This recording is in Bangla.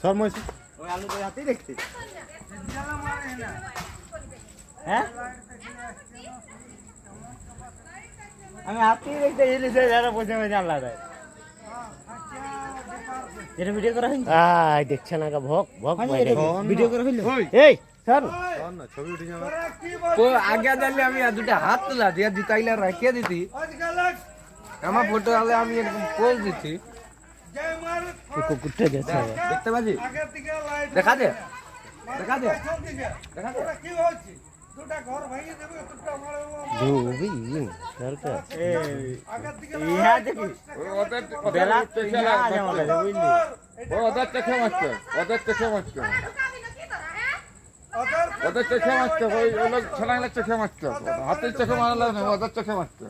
সব মইছে ওই আলু তো হাতেই দেখছি হ্যাঁ আমি হাতেই দেখতে ইলিশে যারা বসে বসে আল্লাহ দেয় এটা ভিডিও করা হয়নি আই দেখছ না ভক ভক ভিডিও করা হইলো এই স্যার না ছবি উঠে যাবে ও আগে জানলে আমি আর দুটা হাত তোলা দিয়ে জুতাইলা রাখিয়ে দিতি আমার ফটো আলে আমি এরকম পোজ দিতি কুকুরটা যাচ্ছে দেখতে পাচ্ছি দেখা দে দেখা দে দেখা দে ধুবি সরকার ইহা দেখি বেলা ইহা জামা লাগে বুঝলি ওদের চোখে মারছে ওদের চোখে মারছে ওই লোক ছেলেগুলোর চোখে মারছে হাতের চোখে মারলে ওদের চোখে মারছে